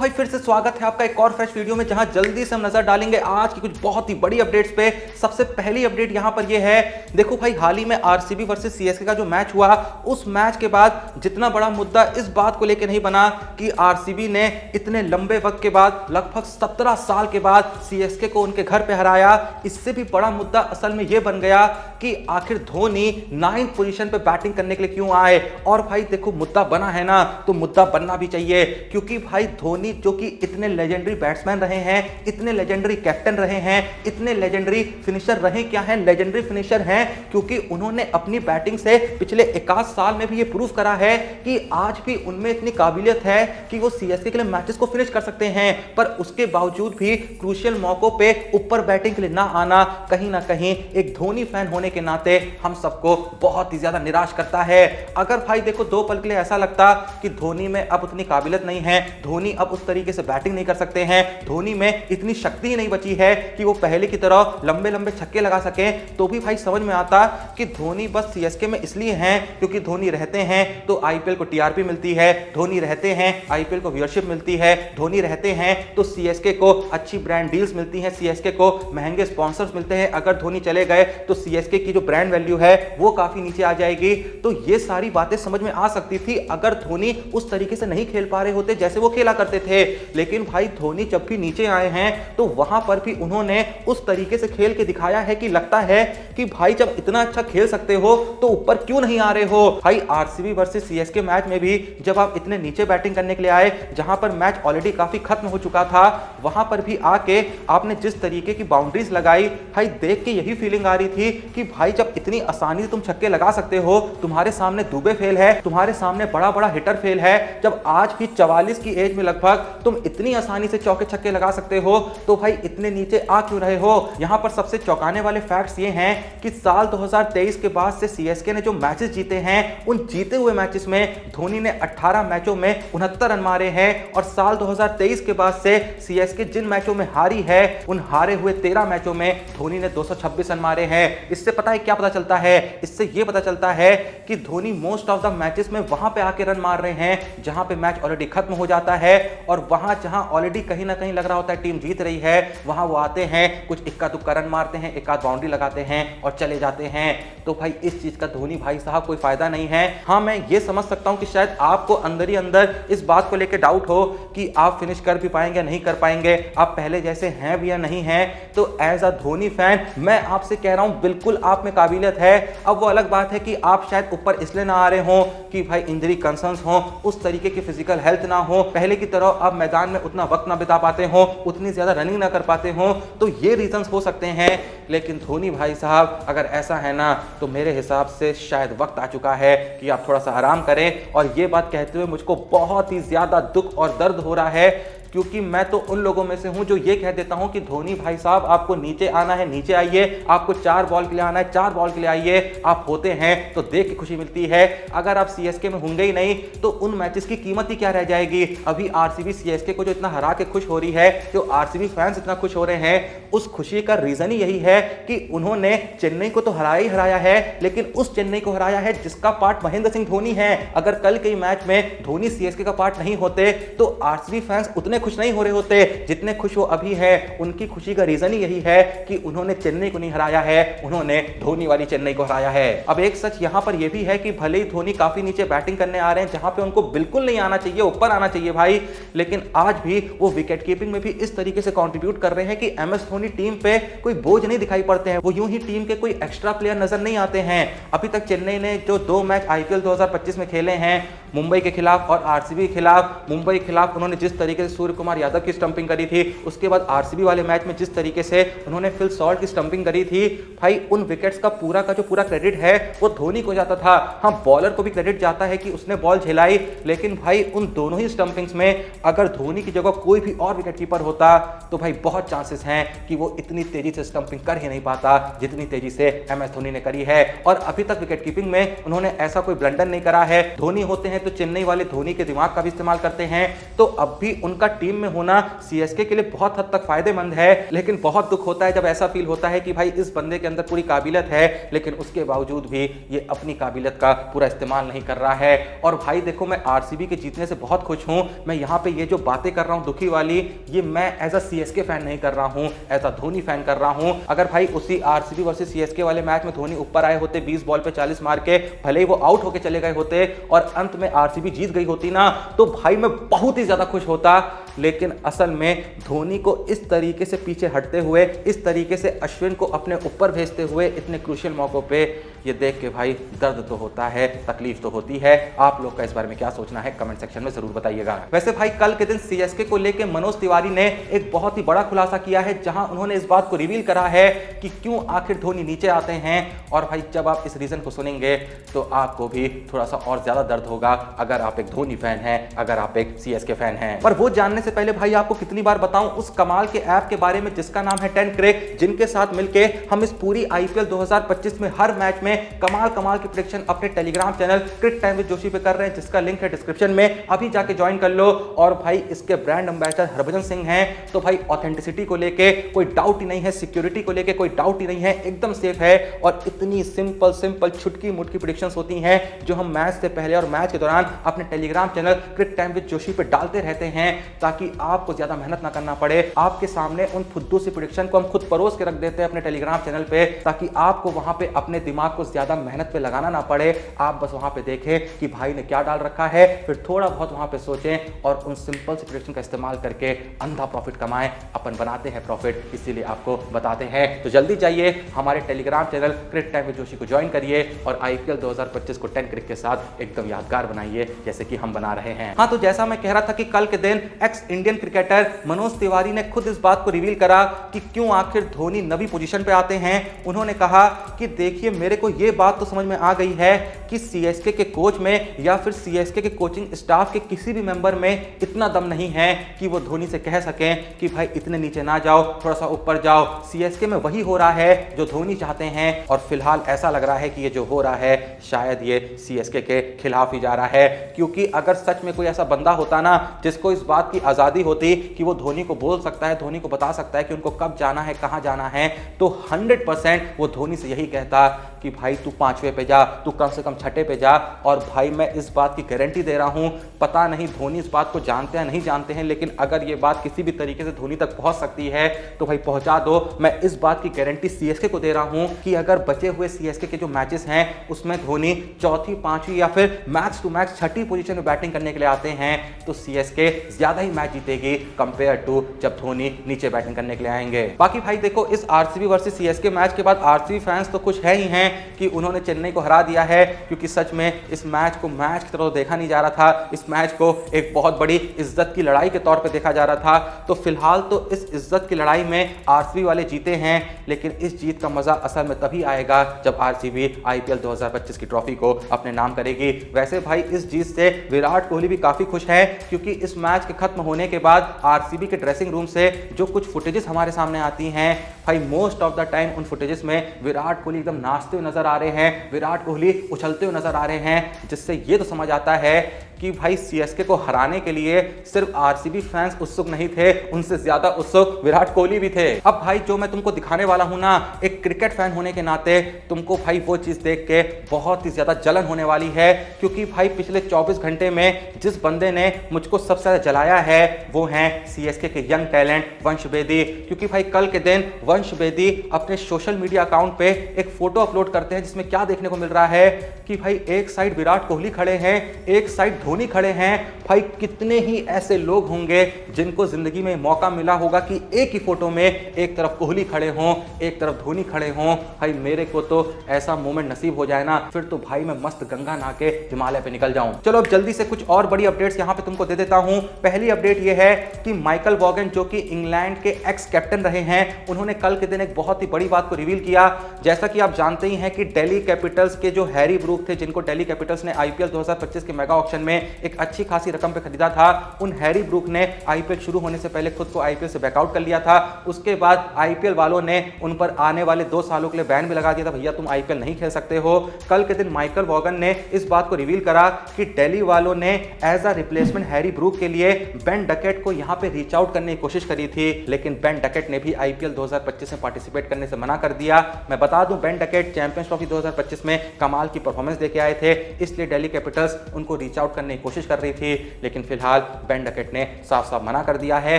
भाई फिर से स्वागत है आपका एक और फ्रेश वीडियो में, जहां जल्दी से हम नजर डालेंगे आज की कुछ बहुत ही बड़ी अपडेट्स पे। सबसे पहली अपडेट यहां पर ये है, देखो भाई हाल ही में आरसीबी वर्सेस सीएसके का जो मैच हुआ, उस मैच के बाद जितना बड़ा मुद्दा इस बात को लेकर नहीं बना कि आरसीबी ने इतने लंबे वक्त के बाद, लगभग 17 साल के बाद सीएसके को उनके घर पे हराया। इससे भी बड़ा मुद्दा असल में यह बन गया कि आखिर धोनी 9th पोजीशन पे बैटिंग करने के लिए क्यों आए। और भाई देखो, मुद्दा बना है ना तो मुद्दा बनना भी चाहिए, क्योंकि भाई धोनी जो कि इतने लेजेंडरी बैट्समैन रहे हैं, इतने लेजेंडरी कैप्टन रहे हैं, इतने लेजेंडरी फिनिशर रहे, क्या हैं, लेजेंडरी फिनिशर हैं, क्योंकि उन्होंने अपनी बैटिंग से पिछले 51 साल में भी ये प्रूफ करा है कि आज भी उनमें इतनी काबिलियत है कि वो सीएसके के लिए मैचेस को फिनिश कर सकते हैं। पर उसके बावजूद भी क्रूशियल मौकों पे ऊपर बैटिंग के लिए ना आना कहीं ना कहीं एक धोनी फैन होने के नाते हम सबको बहुत ही ज्यादा निराश करता है। अगर भाई देखो दो पल के लिए ऐसा लगता कि धोनी में अब उतनी काबिलियत नहीं है, धोनी अब उस तरीके से बैटिंग नहीं कर सकते हैं, धोनी में इतनी शक्ति ही नहीं बची है कि वो पहले की तरह लंबे लंबे छक्के लगा सकें, तो भी भाई समझ में आता कि धोनी बस सीएसके में इसलिए हैं क्योंकि धोनी रहते हैं तो आईपीएल को टीआरपी मिलती है, धोनी रहते हैं आईपीएल को व्यूअरशिप मिलती है, धोनी रहते हैं तो सीएसके को अच्छी ब्रांड डील्स मिलती हैं, सीएसके को महंगे स्पॉन्सर्स मिलते हैं। अगर धोनी चले गए तो सीएसके की जो ब्रांड वैल्यू है वो काफी नीचे आ जाएगी। तो ये सारी बातें समझ में आ सकती थी अगर धोनी उस तरीके से नहीं खेल पा रहे होते जैसे वो खेला करते थे। लेकिन भाई धोनी जब भी नीचे आए हैं तो वहां पर भी उन्होंने उस तरीके से खेल के दिखाया है कि लगता है कि भाई जब इतना अच्छा खेल सकते हो तो ऊपर क्यों नहीं आ रहे हो। भाई आरसीबी वर्सेस सीएसके मैच में भी जब आप इतने नीचे बैटिंग करने के लिए आए, जहां पर मैच ऑलरेडी काफी खत्म हो चुका था, वहां पर भी आके आपने जिस तरीके की बाउंड्रीज लगाई, भाई देख के यही फीलिंग आ रही थी कि भाई जब इतनी आसानी से तुम छक्के लगा सकते हो, तुम्हारे सामने दुबे फेल है, तुम्हारे सामने बड़ा बड़ा हिटर फेल है, जब आज भी 44 की एज में लगभग तुम इतनी आसानी से चौके छक्के लगा सकते हो, तो भाई इतने नीचे आ क्यों रहे हो। यहां पर सबसे चौंकाने वाले फैक्ट्स ये हैं कि साल 2023 के बाद से सीएसके ने जो मैचेस जीते हैं, उन जीते हुए मैचेस में धोनी ने 18 मैचों में 69 रन मारे हैं, और साल 2023 के बाद से सीएसके जिन मैचों में हारी है, उन हारे हुए 13 मैचों में धोनी ने 226 रन मारे हैं। इससे पता है क्या पता चलता है, इससे यह पता चलता है कि Dhoni most of the matches में वहां पे आके रन मार रहे हैं जहां पे मैच ऑलरेडी खत्म हो जाता है, और वहां जहां ऑलरेडी कहीं ना कहीं लग रहा होता है टीम जीत रही है, वहां वो आते हैं, कुछ इक्का दुक्का रन मारते हैं, एक आध बाउंड्री लगाते हैं और चले जाते हैं। तो भाई इस चीज का धोनी भाई साहब कोई फायदा नहीं है। हाँ, मैं ये समझ सकता हूं कि शायद आपको अंदर ही अंदर इस बात को लेकर डाउट हो कि आप फिनिश कर भी पाएंगे या नहीं कर पाएंगे, आप पहले जैसे हैं भी या नहीं हैं। तो एज अ धोनी फैन मैं आपसे कह रहा हूं, बिल्कुल आप में काबिलियत है। अब वो अलग बात है कि आप शायद ऊपर इसलिए ना आ रहे हो कि भाई इंजरी कंसर्न्स हो, उस तरीके की फिजिकल हेल्थ ना हो, पहले की तरह आप मैदान में उतना वक्त ना बिता पाते हो, उतनी ज्यादा रनिंग ना कर पाते हो, तो ये रीजंस हो सकते हैं। लेकिन धोनी भाई साहब अगर ऐसा है ना, तो मेरे हिसाब से शायद वक्त आ चुका है कि आप थोड़ा सा आराम करें। और ये बात कहते हुए मुझको बहुत ही ज्यादा दुख और दर्द हो रहा है, क्योंकि मैं तो उन लोगों में से हूं जो ये कह देता हूं कि धोनी भाई साहब आपको नीचे आना है, नीचे आइए, आपको 4 बॉल के लिए आना है, 4 बॉल के लिए आइए, आप होते हैं तो देख के खुशी मिलती है। अगर आप सीएसके में होंगे ही नहीं तो उन मैचेस की कीमत ही क्या रह जाएगी। अभी आरसीबी सीएसके को जो इतना हरा के खुश हो रही है, जो आरसीबी फैंस इतना खुश हो रहे हैं, उस खुशी का रीजन ही यही है कि उन्होंने चेन्नई को तो हराया ही हराया है, लेकिन उस चेन्नई को हराया है जिसका पार्ट महेंद्र सिंह धोनी है। अगर कल के मैच में धोनी सीएसके का पार्ट नहीं होते तो आरसीबी फैंस उतने खुश नहीं हो रहे होते जितने खुश वो अभी है। उनकी खुशी का रीजन ही यही है कि उन्होंने चेन्नई को नहीं हराया है, उन्होंने धोनी वाली चेन्नई को हराया है। अब एक सच यहां पर यह भी है कि भले ही धोनी काफी नीचे बैटिंग करने आ रहे हैं जहां पे उनको बिल्कुल नहीं आना चाहिए, ऊपर आना चाहिए भाई, लेकिन आज भी वो विकेट कीपिंग में भी इस तरीके से कंट्रीब्यूट कर रहे हैं कि एमएस धोनी टीम पे कोई बोझ नहीं दिखाई पड़ते हैं, वो यूं ही टीम के कोई एक्स्ट्रा प्लेयर नजर नहीं आते हैं। अभी तक चेन्नई ने जो 2 मैच आईपीएल 2025 में खेले हैं, मुंबई के खिलाफ और आरसीबी के खिलाफ, मुंबई के खिलाफ उन्होंने जिस तरीके से सूर्य कुमार यादव की स्टंपिंग करी थी, उसके बाद आरसीबी वाले मैच में जिस तरीके से उन्होंने फिल सॉल्ट की स्टंपिंग करी थी, भाई उन विकेट्स का जो पूरा क्रेडिट है वो धोनी को जाता था। हाँ, बॉलर को भी क्रेडिट जाता है कि उसने बॉल झेलाई, लेकिन भाई उन दोनों ही स्टंपिंग्स में अगर धोनी की जगह कोई भी और विकेट कीपर होता तो भाई बहुत चांसेस हैं कि वो इतनी तेजी से स्टंपिंग कर ही नहीं पाता जितनी तेजी से एमएस धोनी ने करी है। और अभी तक विकेट कीपिंग में उन्होंने ऐसा कोई ब्लंडर नहीं करा है। धोनी होते हैं तो चेन्नई वाले धोनी के दिमाग का भी इस्तेमाल करते हैं, तो अब भी उनका टीम में होना सीएसके के लिए बहुत हद तक फायदेमंद है, लेकिन बहुत दुख होता है जब ऐसा फील होता है कि भाई इस बंदे के अंदर पूरी काबिलियत है, लेकिन उसके बावजूद भी ये अपनी काबिलियत का पूरा इस्तेमाल नहीं कर रहा है। और भाई देखो, मैं आरसीबी के जीतने से बहुत खुश हूं। मैं यहां पे ये जो बातें कर रहा हूं दुखी वाली, ये मैं एज अ सीएसके फैन नहीं कर रहा हूं, एज अ धोनी फैन कर रहा हूं। अगर भाई उसी आरसीबी वर्सेस सीएसके वाले मैच में धोनी ऊपर आए होते 20 बॉल पे 40 मार के, भले ही वो आउट होके चले गए होते और अंत में आरसीबी जीत गई होती ना, तो भाई मैं बहुत ही ज्यादा खुश होता। लेकिन असल में धोनी को इस तरीके से पीछे हटते हुए, इस तरीके से अश्विन को अपने ऊपर भेजते हुए इतने क्रूशियल मौकों पे ये देख के भाई दर्द तो होता है, तकलीफ तो होती है। आप लोग का इस बारे में क्या सोचना है कमेंट सेक्शन में जरूर बताइएगा। वैसे भाई कल के दिन सीएसके को लेके मनोज तिवारी ने एक बहुत ही बड़ा खुलासा किया है, जहां उन्होंने इस बात को रिवील करा है कि क्यों आखिर धोनी नीचे आते हैं। और भाई जब आप इस रीजन को सुनेंगे तो आपको भी थोड़ा सा और ज्यादा दर्द होगा, अगर आप एक धोनी फैन हैं, अगर आप एक सीएसके फैन हैं। पर वो जानने से पहले भाई आपको कितनी बार बताऊं उस कमाल के ऐप के बारे में जिसका नाम है 10 क्रिक, जिनके साथ मिलके हम इस पूरी आईपीएल 2025 में हर मैच में कमाल की प्रेडिक्शन अपने Telegram channel Cric Time with Joshi पे कर रहे हैं, जिसका लिंक है डिस्क्रिप्शन में। अभी जाके ज्वाइन कर लो। और भाई इसके ब्रांड एम्बेसडर हरभजन सिंह हैं, तो भाई ऑथेंटिसिटी को लेके कोई डाउट ही नहीं है, सिक्योरिटी को लेके कोई डाउट ही नहीं है, एकदम सेफ है। और इतनी सिंपल छुटकी मुटकी प्रेडिक्शंस होती हैं जो हम मैच से पहले और मैच के दौरान अपने Telegram channel Cric Time with Joshi पे डालते रहते हैं, ताकि आपको ज्यादा मेहनत ना करना पड़े। आपके सामने उन फुद्दू सी प्रेडिक्शन को हम खुद परोस के रख देते हैं अपने टेलीग्राम चैनल पे, ताकि आपको वहां पे अपने दिमाग को ज्यादा मेहनत पे लगाना ना पड़े। आप बस वहां पे देखें कि भाई ने क्या डाल रखा है, फिर थोड़ा बहुत वहां पे सोचें और उन सिंपल सी प्रेडिक्शन का इस्तेमाल करके अंधा प्रॉफिट कमाएं। अपन बनाते हैं प्रॉफिट, इसीलिए आपको बताते हैं। तो जल्दी जाइए हमारे Telegram channel Cric Time with Joshi को ज्वाइन करिए और आईपीएल 2025 को 10 क्रिक के साथ एकदम यादगार बनाइए, जैसे कि हम बना रहे हैं। हाँ, तो जैसा मैं कह रहा था कि कल के दिन x Indian cricketer Manoj Tiwari ने खुद इस बात को रिवील करा कि क्यों आखिर धोनी नवी पोजीशन पे आते हैं। उन्होंने कहा कि देखिए, मेरे को यह बात तो समझ में आ गई है कि सीएसके के कोच में या फिर सीएसके के कोचिंग स्टाफ के किसी भी मेंबर में इतना दम नहीं है कि वो धोनी से कह सकें कि भाई इतने नीचे ना जाओ, थोड़ा सा ऊपर जाओ। सीएसके में वही हो रहा है जो धोनी चाहते हैं, और फिलहाल ऐसा लग रहा है कि ये जो हो रहा है शायद ये सीएसके के खिलाफ ही जा रहा है। क्योंकि अगर सच में कोई ऐसा बंदा होता ना जिसको इस बात की आजादी होती कि वो धोनी को बोल सकता है, धोनी को बता सकता है कि उनको कब जाना है, कहां जाना है, तो 100% वो धोनी से यही कहता कि भाई तू 5वें पे जा, तू कम से कम 6ठे पे जा। और भाई मैं इस बात की गारंटी दे रहा हूं, पता नहीं धोनी इस बात को जानते हैं नहीं जानते हैं, लेकिन अगर ये बात किसी भी तरीके से धोनी तक पहुंच सकती है तो भाई पहुंचा दो। मैं इस बात की गारंटी सीएसके को दे रहा हूं कि अगर बचे हुए सीएसके के जो मैचेस हैं उसमें धोनी चौथी, पांचवी या फिर मैक्स टू मैक्स 6ठी पोजीशन में बैटिंग करने के लिए आते हैं, तो सीएसके ज्यादा ही मैच जीतेगी कंपेयर टू जब धोनी नीचे बैटिंग करने के लिए आएंगे। बाकी भाई देखो, इस आरसीबी वर्सेस सीएसके मैच के बाद आरसीबी फैंस तो खुश है ही हैं कि उन्होंने चेन्नई को हरा दिया है, क्योंकि सच में इस मैच को मैच की तरह देखा नहीं जा रहा था, इस मैच को एक बहुत बड़ी इज्जत की लड़ाई के तौर पे देखा जा रहा था। तो फिलहाल तो इस इज्जत की लड़ाई में आरसीबी वाले जीते हैं, लेकिन इस जीत का मजा असल में तभी आएगा जब आरसीबी आईपीएल 2025 की ट्रॉफी को अपने नाम करेगी। वैसे भाई इस जीत से विराट कोहली भी काफी खुश है, क्योंकि इस मैच के खत्म होने के बाद आरसीबी के ड्रेसिंग रूम से जो कुछ फुटेजेस हमारे सामने आती हैं, भाई मोस्ट ऑफ द टाइम उन फुटेजेस में विराट कोहली एकदम नाचते हुए नजर आ रहे हैं, विराट कोहली उछलते हुए नजर आ रहे हैं, जिससे ये तो समझ आता है कि भाई सीएसके को हराने के लिए सिर्फ आरसीबी फैंस उत्सुक नहीं थे, उनसे ज्यादा उत्सुक विराट कोहली भी थे। अब भाई जो मैं तुमको दिखाने वाला हूं ना, एक क्रिकेट फैन होने के नाते तुमको भाई वो चीज देख के बहुत ही ज्यादा जलन होने वाली है, क्योंकि भाई पिछले 24 घंटे में जिस बंदे ने मुझको सबसे ज्यादा जलाया है वो हैं सीएसके के यंग टैलेंट वंश बेदी। क्योंकि भाई कल के दिन वंश बेदी अपने सोशल मीडिया अकाउंट पे एक फोटो अपलोड करते हैं, जिसमें क्या देखने को मिल रहा है कि भाई एक साइड विराट कोहली खड़े हैं, एक साइड धोनी खड़े हैं। भाई कितने ही ऐसे लोग होंगे जिनको जिंदगी में मौका मिला होगा कि एक ही फोटो में एक तरफ कोहली खड़े हों, एक तरफ धोनी खड़े हों। भाई मेरे को तो ऐसा मोमेंट नसीब हो जाए ना, फिर तो भाई मैं मस्त गंगा नहा के हिमालय पे निकल जाऊं। चलो अब जल्दी से कुछ और बड़ी अपडेट्स यहां पे तुमको दे देता हूं। पहली अपडेट ये है कि माइकल वॉगन, जो कि इंग्लैंड के एक्स कैप्टन रहे हैं, उन्होंने कल के दिन एक बहुत ही बड़ी बात को रिवील किया। जैसा कि आप जानते ही हैं कि दिल्ली कैपिटल्स के जो हैरी ब्रूक थे, जिनको दिल्ली कैपिटल्स ने आईपीएल 2025 के मेगा ऑक्शन में एक अच्छी खासी रकम पे खरीदा था, उन हैरी ब्रूक ने आईपीएल शुरू होने से पहले खुद को आईपीएल से बैकआउट कर लिया था। उसके बाद आईपीएल वालों ने उन पर आने वाले 2 सालों के लिए बैन भी लगा दिया था, भैया तुम आईपीएल नहीं खेल सकते हो। कल के दिन माइकल वॉगन ने इस बात को रिवील करा कि दिल्ली वालों ने as a replacement Harry Brook के लिए बेन डकेट को यहां पे रीच आउट करने की कोशिश करी थी, लेकिन बेन डकेट ने भी आईपीएल 2025 में पार्टिसिपेट करने से मना कर दिया। मैं बता दूं, बेन डकेट चैंपियंस ट्रॉफी 2025 में कमाल की परफॉर्मेंस देके आए थे, इसलिए दिल्ली कैपिटल्स उनको रीच आउट करने की कोशिश कर रही थी, लेकिन फिलहाल बेन डकेट ने साफ साफ मना कर दिया है।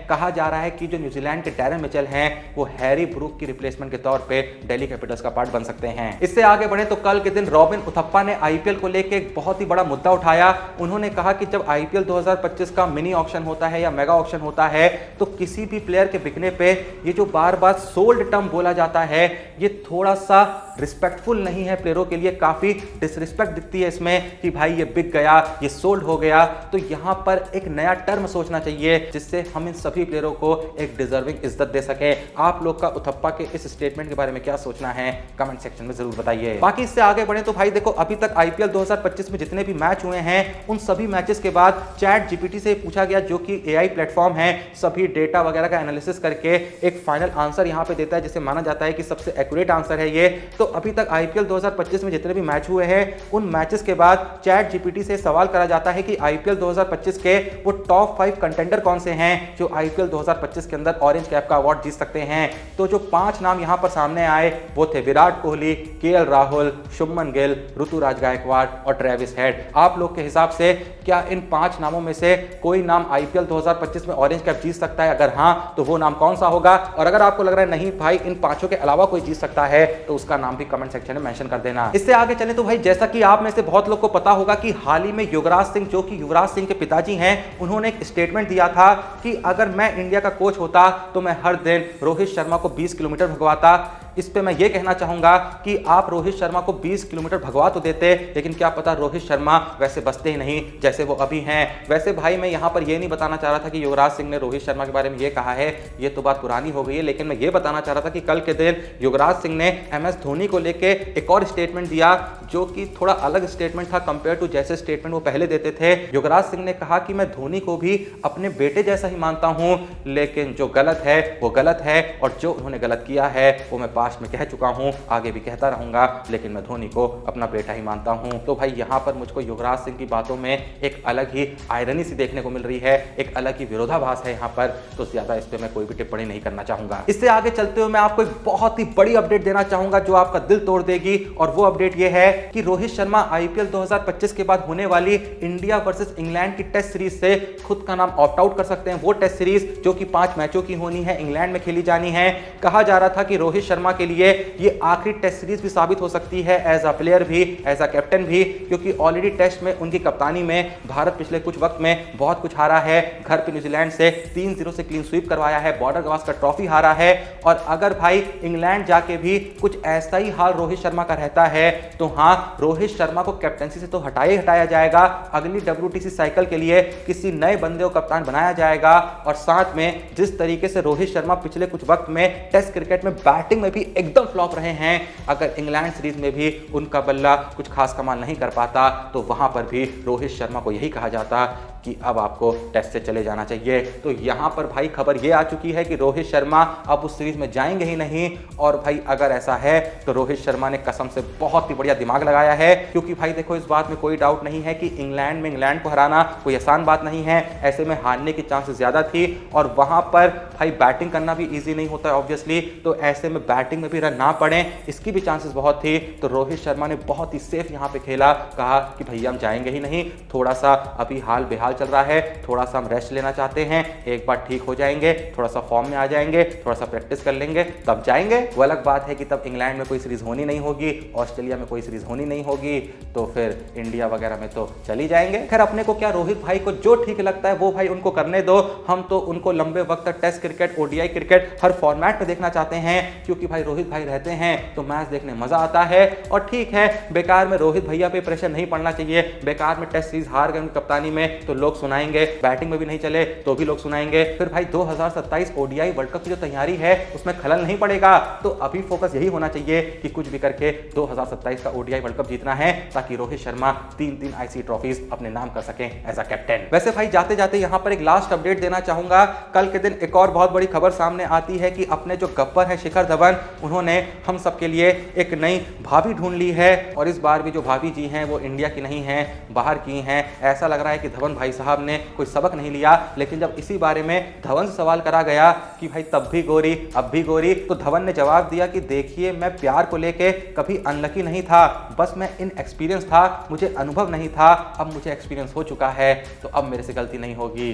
कहा जा रहा है कि जो न्यूजीलैंड के डैरेन मिचेल हैं वो हैरी ब्रूक की रिप्लेसमेंट के तौर पे दिल्ली कैपिटल्स का पार्ट बन सकते हैं। इससे आगे बढ़े तो कल के दिन रॉबिन उथप्पा ने आईपीएल को लेकर एक बहुत ही बड़ा मुद्दा उठाया। उन्होंने कहा कि जब आईपीएल 2025 का मिनी ऑक्शन होता है या मेगा ऑक्शन होता है तो किसी भी प्लेयर के बिकने पे ये जो बार बार सोल्ड टर्म बोला जाता है ये थोड़ा सा रिस्पेक्टफुल नहीं है, प्लेयरों के लिए काफी डिसरिस्पेक्ट दिखती है इसमें कि भाई ये बिक गया, ये सोल्ड हो गया। तो यहां पर एक नया टर्म सोचना चाहिए जिससे हम इन सभी प्लेयरों को एक डिजर्विंग इज्जत दे सके। आप लोग का उथप्पा के इस स्टेटमेंट के बारे में क्या सोचना है कमेंट सेक्शन में जरूर बताइए। बाकी इससे आगे बढ़े तो भाई देखो, अभी तक आईपीएल 2025 में जितने भी मैच हुए हैं उन सभी मैचेस के बाद चैट जीपीटी से पूछा गया, जो कि एआई प्लेटफॉर्म है, सभी डेटा वगैरह का एनालिसिस करके एक फाइनल आंसर यहां पे देता है जिसे माना जाता है कि सबसे एक्यूरेट आंसर है ये। तो अभी तक आईपीएल 2025 में जितने भी मैच हुए हैं उन मैचेस के बाद चैट जीपीटी से सवाल करा जाता है कि आईपीएल 2025 के वो टॉप 5 कंटेंडर कौन से हैं जो आईपीएल 2025 के अंदर ऑरेंज कैप का अवार्ड जीत सकते हैं। तो जो 5 नाम यहां पर सामने आए वो थे विराट कोहली, केएल राहुल, शुभमन गिल, ऋतुराज गायकवाड़ और ट्रेविस हेड। आप लोग के हिसाब से क्या इन 5 नामों में से कोई नाम आईपीएल 2025 में ऑरेंज कैप जीत सकता है? अगर हां तो वो नाम कौन सा होगा? और अगर आपको लग रहा है नहीं भाई इन 5 के अलावा कोई जीत सकता है तो उसका नाम भी कमेंट सेक्शन में मेंशन कर देना। इससे आगे चले तो भाई जैसा कि आप में से बहुत लोग को पता होगा कि हाल ही में युवराज सिंह, जो कि युवराज सिंह के पिताजी हैं, उन्होंने एक स्टेटमेंट दिया था कि अगर मैं इंडिया का कोच होता तो मैं हर दिन रोहित शर्मा को 20 किलोमीटर भगवाता। इस पे मैं ये कहना चाहूंगा कि आप रोहित शर्मा को 20 किलोमीटर भगवा तो देते, लेकिन क्या पता रोहित शर्मा वैसे बचते ही नहीं जैसे वो अभी हैं। वैसे भाई मैं यहां पर ये नहीं बताना चाह रहा था कि युवराज सिंह ने रोहित शर्मा के बारे में ये कहा है, ये तो बात पुरानी हो गई है, लेकिन मैं ये बताना चाह रहा था कि कल के दिन युवराज सिंह ने एमएस धोनी को लेके एक और स्टेटमेंट दिया जो कि थोड़ा अलग स्टेटमेंट था कंपेयर टू जैसे स्टेटमेंट वो पहले देते थे। युवराज सिंह ने कहा कि मैं धोनी को भी अपने बेटे जैसा ही मानता हूं, लेकिन जो गलत है वो गलत है और जो उन्होंने गलत किया है वो मैं पास्ट में कह चुका हूं, आगे भी कहता रहूंगा, लेकिन मैं धोनी को अपना बेटा ही मानता हूं। तो भाई यहां पर मुझको युवराज सिंह की बातों में एक अलग ही आयरनी सी देखने को मिल रही है, एक अलग ही विरोधाभास है यहां पर, तो ज्यादा इस पे मैं कोई भी टिप्पणी नहीं करना चाहूंगा। इससे आगे चलते हुए मैं आपको एक बहुत ही बड़ी अपडेट देना चाहूंगा जो आपका दिल तोड़ देगी, और वो अपडेट ये है कि रोहित शर्मा आईपीएल 2025 के बाद होने वाली इंडिया वर्सेस इंग्लैंड की टेस्ट सीरीज से खुद का नाम ऑप्ट आउट कर सकते हैं। वो टेस्ट सीरीज जो कि 5 मैचों की होनी है, इंग्लैंड में खेली जानी है। कहा जा रहा था कि रोहित शर्मा के लिए ये आखिरी टेस्ट सीरीज भी साबित हो सकती है, एज अ प्लेयर भी, एज अ कैप्टन भी, क्योंकि ऑलरेडी टेस्ट में उनकी कप्तानी में भारत पिछले कुछ वक्त में बहुत कुछ हारा है। घर पे न्यूजीलैंड से 3-0 से क्लीन स्वीप करवाया है, बॉर्डर गवास्कर ट्रॉफी हारा है, और अगर भाई इंग्लैंड जाके भी कुछ ऐसा ही हाल रोहित शर्मा का रहता है तो हाँ, रोहित शर्मा को कैप्टनसी से तो हटाया जाएगा, अगली WTC साइकिल के लिए किसी नए बंदे को कप्तान बनाया जाएगा। और साथ में जिस तरीके से रोहित शर्मा पिछले कुछ वक्त में टेस्ट क्रिकेट में बैटिंग में भी एकदम फ्लॉप रहे हैं, अगर इंग्लैंड सीरीज में भी उनका बल्ला कुछ खास कमाल नहीं कर पाता तो वहां पर भी रोहित शर्मा को यही कहा जाता कि अब आपको टेस्ट से चले जाना चाहिए। तो यहां पर भाई खबर ये आ चुकी है कि रोहित शर्मा अब उस सीरीज में जाएंगे ही नहीं, और भाई अगर ऐसा है तो रोहित शर्मा ने कसम से बहुत ही बढ़िया दिमाग लगाया है, क्योंकि भाई देखो इस बात में कोई डाउट नहीं है कि इंग्लैंड में इंग्लैंड को हराना कोई आसान बात नहीं है, ऐसे में हारने की चांसेस ज्यादा थी, और वहां पर भाई बैटिंग करना भी ईजी नहीं होता है ऑब्वियसली, तो ऐसे में बैटिंग में भी रन ना पड़े इसकी भी चांसेस बहुत थी। तो रोहित शर्मा ने बहुत ही सेफ यहां पे खेला, कहा कि भैया हम जाएंगे ही नहीं, थोड़ा सा अभी हाल बेहाल चल रहा है, थोड़ा सा हम रेस्ट लेना चाहते हैं, एक बार ठीक हो जाएंगे, थोड़ा सा फॉर्म में आ जाएंगे, थोड़ा सा प्रैक्टिस कर लेंगे तब जाएंगे। वो अलग बात है कि तब इंग्लैंड में कोई सीरीज होनी नहीं होगी, ऑस्ट्रेलिया में कोई सीरीज होनी नहीं होगी, तो फिर इंडिया वगैरह में तो चली जाएंगे। खैर अपने को क्या, रोहित भाई को जो ठीक लगता है वो भाई उनको करने दो, हम तो उनको लंबे वक्त तक टेस्ट क्रिकेट, ओडीआई क्रिकेट हर फॉर्मेट में देखना चाहते हैं, क्योंकि भाई रोहित भाई रहते हैं तो मैच देखने मजा आता है। और ठीक है, बेकार में रोहित भैया पे प्रेशर नहीं पड़ना चाहिए, बेकार में टेस्ट सीरीज हार गए उनकी कप्तानी में तो लोग सुनाएंगे, बैटिंग में भी नहीं चले तो भी लोग सुनाएंगे, फिर भाई 2027 ओडीआई वर्ल्ड कप की जो तैयारी है उसमें खलल नहीं पड़ेगा। तो अभी फोकस यही होना चाहिए कि कुछ भी करके 2027 का ओडीआई वर्ल्ड कप जीतना है, ताकि रोहित शर्मा 3 आईसीसी ट्रॉफीज अपने नाम कर सकें एज अ कैप्टन। वैसे भाई जाते जाते यहां पर एक लास्ट अपडेट देना चाहूंगा। कल के दिन एक और बहुत बड़ी खबर सामने आती है कि अपने जो गब्बर है शिखर धवन, उन्होंने हम सबके लिए एक नई भाभी ढूंढ ली है, और इस बार भी जो भाभी जी हैं वो इंडिया की नहीं है, बाहर की हैं। ऐसा लग रहा है कि धवन भाई साहब ने कोई सबक नहीं लिया। लेकिन जब इसी बारे में धवन से सवाल करा गया कि भाई तब भी गोरी अब भी गोरी, तो धवन ने जवाब दिया कि देखिए मैं प्यार को लेके कभी अनलकी नहीं था, बस मैं इनएक्सपीरियंस था, मुझे अनुभव नहीं था, अब मुझे एक्सपीरियंस हो चुका है तो अब मेरे से गलती नहीं होगी।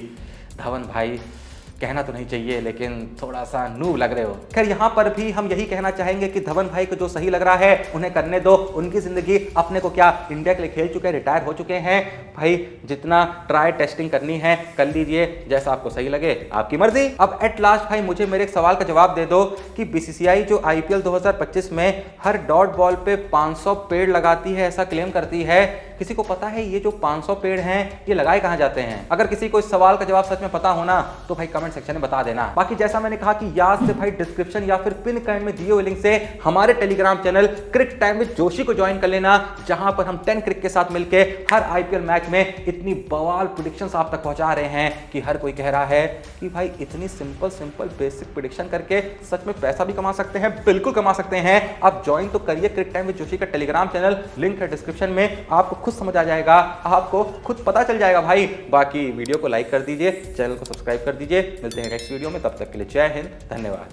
धवन भाई कहना तो नहीं चाहिए लेकिन थोड़ा सा नूब लग रहे हो। खैर यहाँ पर भी हम यही कहना चाहेंगे कि धवन भाई को जो सही लग रहा है उन्हें करने दो, उनकी जिंदगी, अपने को क्या, इंडिया के लिए खेल चुके हैं, रिटायर हो चुके हैं भाई, जितना ट्राई टेस्टिंग करनी है कर लीजिए, जैसा आपको सही लगे आपकी मर्जी। अब एट लास्ट भाई मुझे मेरे एक सवाल का जवाब दे दो कि बीसीसीआई जो आईपीएल 2025 में हर डॉट बॉल पे 500 पेड़ लगाती है ऐसा क्लेम करती है, किसी को पता है ये जो 500 पेड़ हैं ये लगाए कहां जाते हैं? अगर किसी को इस सवाल का जवाब सच में पता होना तो भाई कमेंट सेक्शन में बता देना। बाकी जैसा मैंने कहा कि याद से भाई डिस्क्रिप्शन या फिर पिन कमेंट में दिए हुए लिंक से हमारे Telegram channel cricket time with Joshi को ज्वाइन कर लेना, जहां पर हम 10 क्रिक के साथ मिलकर हर आईपीएल मैच में इतनी बवाल प्रेडिक्शंस आप तक पहुंचा रहे हैं कि हर कोई कह रहा है कि भाई इतनी सिंपल बेसिक प्रेडिक्शन करके सच में पैसा भी कमा सकते हैं। बिल्कुल कमा सकते हैं। आप ज्वाइन तो करिए क्रिकेट टाइम विद जोशी का टेलीग्राम चैनल, लिंक है डिस्क्रिप्शन में, आपको खुद समझ आ जाएगा, आपको खुद पता चल जाएगा भाई। बाकी वीडियो को लाइक कर दीजिए, चैनल को सब्सक्राइब कर दीजिए। मिलते हैं नेक्स्ट वीडियो में, तब तक के लिए जय हिंद, धन्यवाद।